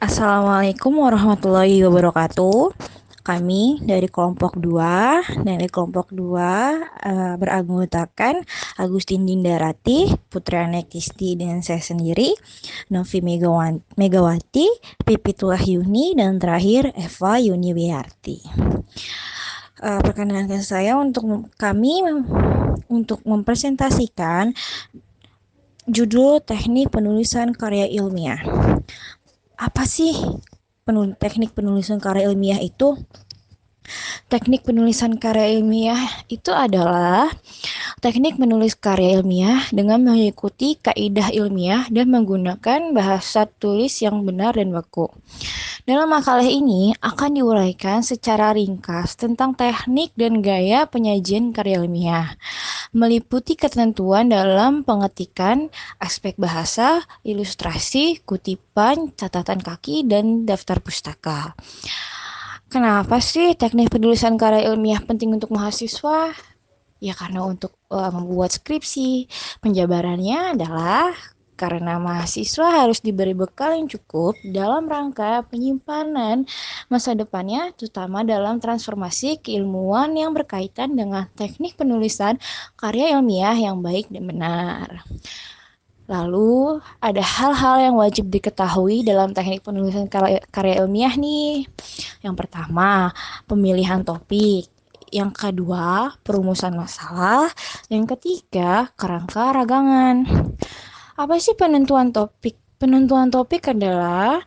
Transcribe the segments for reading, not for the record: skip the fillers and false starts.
Assalamualaikum warahmatullahi wabarakatuh. Kami dari kelompok 2, beranggotakan Agustin Dindarati, Putriana Kisti dengan saya sendiri, Novi Megawati, Pipit Wahyuni, dan terakhir Eva Yuni Wiarti. Perkenalkan saya untuk mempresentasikan judul teknik penulisan karya ilmiah. Apa sih teknik penulisan karya ilmiah itu? Teknik penulisan karya ilmiah itu adalah teknik menulis karya ilmiah dengan mengikuti kaidah ilmiah dan menggunakan bahasa tulis yang benar dan baku. Dalam makalah ini akan diuraikan secara ringkas tentang teknik dan gaya penyajian karya ilmiah, meliputi ketentuan dalam pengetikan, aspek bahasa, ilustrasi, kutipan, catatan kaki, dan daftar pustaka. Kenapa sih teknik penulisan karya ilmiah penting untuk mahasiswa? Ya karena untuk membuat skripsi, penjabarannya adalah karena mahasiswa harus diberi bekal yang cukup dalam rangka penyimpanan masa depannya, terutama dalam transformasi keilmuan yang berkaitan dengan teknik penulisan karya ilmiah yang baik dan benar. Lalu, ada hal-hal yang wajib diketahui dalam teknik penulisan karya ilmiah nih. Yang pertama, pemilihan topik. Yang kedua, perumusan masalah. Yang ketiga, kerangka ragangan. Apa sih penentuan topik? Penentuan topik adalah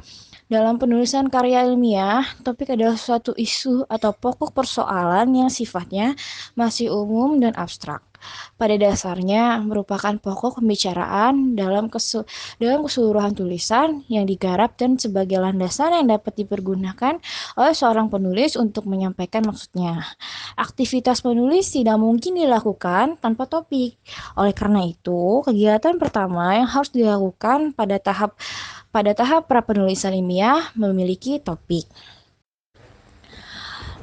dalam penulisan karya ilmiah, topik adalah suatu isu atau pokok persoalan yang sifatnya masih umum dan abstrak. Pada dasarnya merupakan pokok pembicaraan dalam keseluruhan tulisan yang digarap dan sebagai landasan yang dapat dipergunakan oleh seorang penulis untuk menyampaikan maksudnya. Aktivitas penulis tidak mungkin dilakukan tanpa topik. Oleh karena itu, kegiatan pertama yang harus dilakukan pada tahap prapenulisan ilmiah memiliki topik.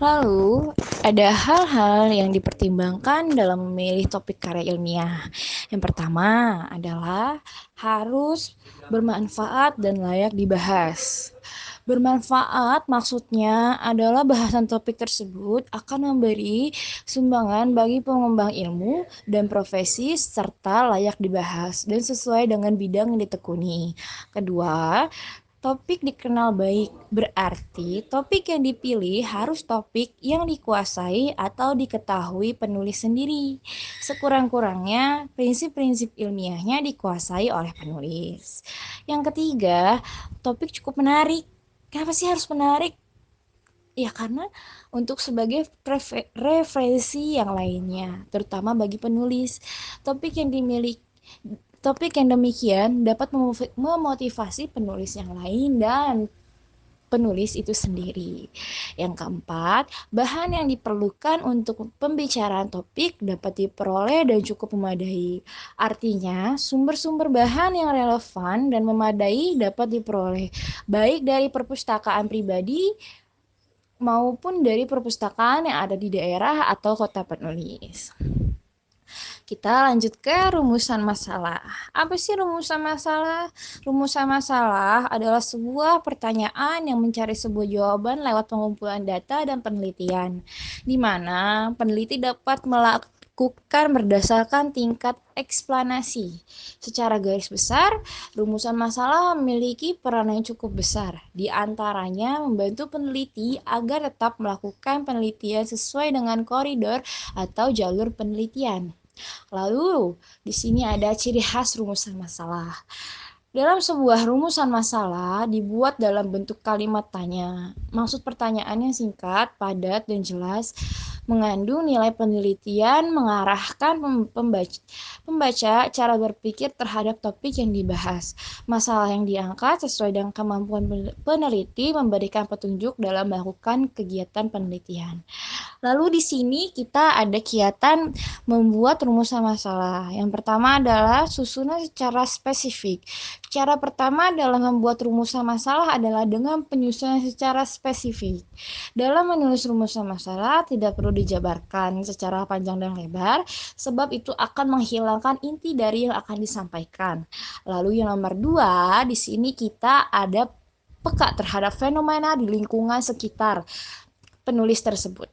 Lalu, ada hal-hal yang dipertimbangkan dalam memilih topik karya ilmiah. Yang pertama adalah harus bermanfaat dan layak dibahas. Bermanfaat maksudnya adalah bahasan topik tersebut akan memberi sumbangan bagi pengembang ilmu dan profesi serta layak dibahas dan sesuai dengan bidang yang ditekuni. Kedua, topik dikenal baik, berarti topik yang dipilih harus topik yang dikuasai atau diketahui penulis sendiri. Sekurang-kurangnya, prinsip-prinsip ilmiahnya dikuasai oleh penulis. Yang ketiga, topik cukup menarik. Kenapa sih harus menarik? Ya karena untuk sebagai referensi yang lainnya, terutama bagi penulis. Topik yang dimiliki Topik yang demikian dapat memotivasi penulis yang lain dan penulis itu sendiri. Yang keempat, bahan yang diperlukan untuk pembicaraan topik dapat diperoleh dan cukup memadai. Artinya, sumber-sumber bahan yang relevan dan memadai dapat diperoleh baik dari perpustakaan pribadi maupun dari perpustakaan yang ada di daerah atau kota penulis. Kita lanjut ke rumusan masalah. Apa sih rumusan masalah? Rumusan masalah adalah sebuah pertanyaan yang mencari sebuah jawaban lewat pengumpulan data dan penelitian, di mana peneliti dapat melakukan berdasarkan tingkat eksplanasi. Secara garis besar, rumusan masalah memiliki peran yang cukup besar, di antaranya membantu peneliti agar tetap melakukan penelitian sesuai dengan koridor atau jalur penelitian. Lalu, di sini ada ciri khas rumusan masalah. Dalam sebuah rumusan masalah dibuat dalam bentuk kalimat tanya. Maksud pertanyaannya singkat, padat, dan jelas, mengandung nilai penelitian, mengarahkan pembaca cara berpikir terhadap topik yang dibahas. Masalah yang diangkat sesuai dengan kemampuan peneliti memberikan petunjuk dalam melakukan kegiatan penelitian. Lalu di sini kita ada kegiatan membuat rumusan masalah. Yang pertama adalah susunan secara spesifik. Cara pertama dalam membuat rumusan masalah adalah dengan penyusunan secara spesifik. Dalam menulis rumusan masalah tidak perlu dijabarkan secara panjang dan lebar, sebab itu akan menghilangkan inti dari yang akan disampaikan. Lalu yang nomor dua, di sini kita ada peka terhadap fenomena di lingkungan sekitar penulis tersebut.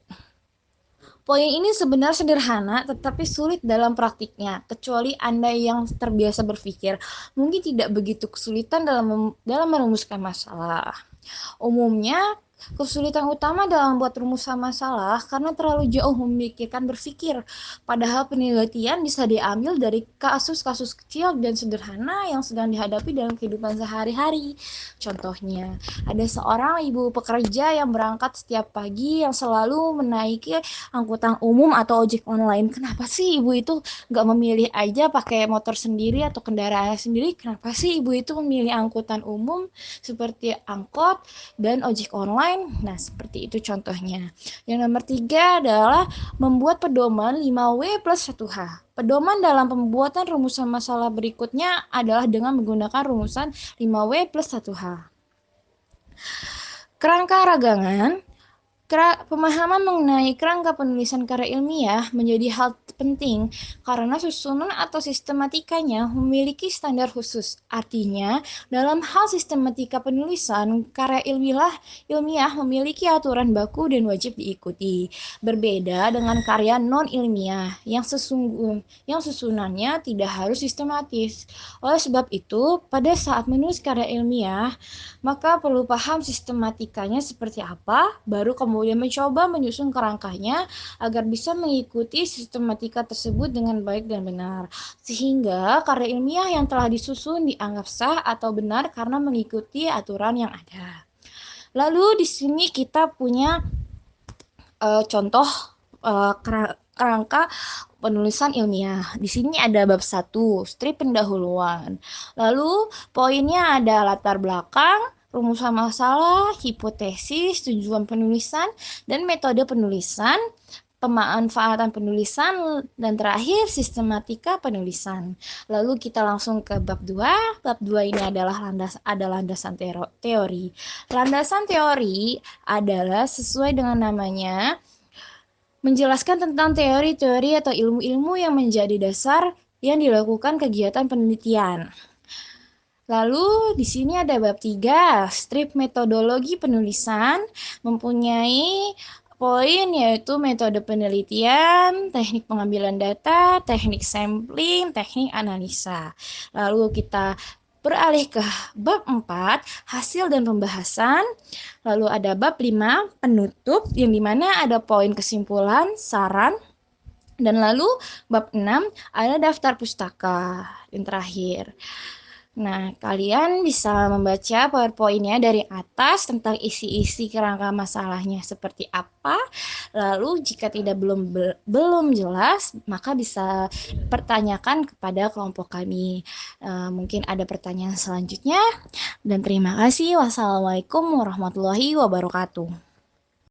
Poin ini sebenarnya sederhana, tetapi sulit dalam praktiknya, kecuali Anda yang terbiasa berpikir, mungkin tidak begitu kesulitan dalam merumuskan masalah. Umumnya, kesulitan utama dalam membuat rumusan masalah karena terlalu jauh memikirkan berpikir. Padahal penelitian bisa diambil dari kasus-kasus kecil dan sederhana yang sedang dihadapi dalam kehidupan sehari-hari. Contohnya, ada seorang ibu pekerja yang berangkat setiap pagi yang selalu menaiki angkutan umum atau ojek online. Kenapa sih ibu itu nggak memilih aja pakai motor sendiri atau kendaraan sendiri? Kenapa sih ibu itu memilih angkutan umum seperti angkot dan ojek online? Nah, seperti itu contohnya. Yang nomor 3 adalah membuat pedoman 5W plus 1H. Pedoman dalam pembuatan rumusan masalah berikutnya adalah dengan menggunakan rumusan 5W plus 1H. Kerangka ragangan. Pemahaman mengenai kerangka penulisan karya ilmiah menjadi hal penting karena susunan atau sistematikanya memiliki standar khusus. Artinya, dalam hal sistematika penulisan, karya ilmiah memiliki aturan baku dan wajib diikuti. Berbeda dengan karya non-ilmiah yang susunannya tidak harus sistematis. Oleh sebab itu, pada saat menulis karya ilmiah, maka perlu paham sistematikanya seperti apa, baru kemudian mencoba menyusun kerangkanya agar bisa mengikuti sistematika tersebut dengan baik dan benar. Sehingga karya ilmiah yang telah disusun dianggap sah atau benar karena mengikuti aturan yang ada. Lalu di sini kita punya contoh kerangka penulisan ilmiah. Di sini ada bab 1, strip pendahuluan. Lalu poinnya ada latar belakang, rumusan masalah, hipotesis, tujuan penulisan, dan metode penulisan, pemanfaatan penulisan, dan terakhir sistematika penulisan. Lalu kita langsung ke bab 2. Bab 2 ini adalah landasan teori. Landasan teori adalah sesuai dengan namanya, menjelaskan tentang teori-teori atau ilmu-ilmu yang menjadi dasar yang dilakukan kegiatan penelitian. Lalu di sini ada bab 3, strip metodologi penulisan, mempunyai poin yaitu metode penelitian, teknik pengambilan data, teknik sampling, teknik analisa. Lalu kita beralih ke bab 4, hasil dan pembahasan. Lalu ada bab 5, penutup, yang dimana ada poin kesimpulan, saran. Dan lalu bab 6 ada daftar pustaka. Yang terakhir. Nah, kalian bisa membaca PowerPoint-nya dari atas tentang isi-isi kerangka masalahnya seperti apa. Lalu jika belum jelas, maka bisa pertanyakan kepada kelompok kami. Mungkin ada pertanyaan selanjutnya. Dan terima kasih. Wassalamualaikum warahmatullahi wabarakatuh.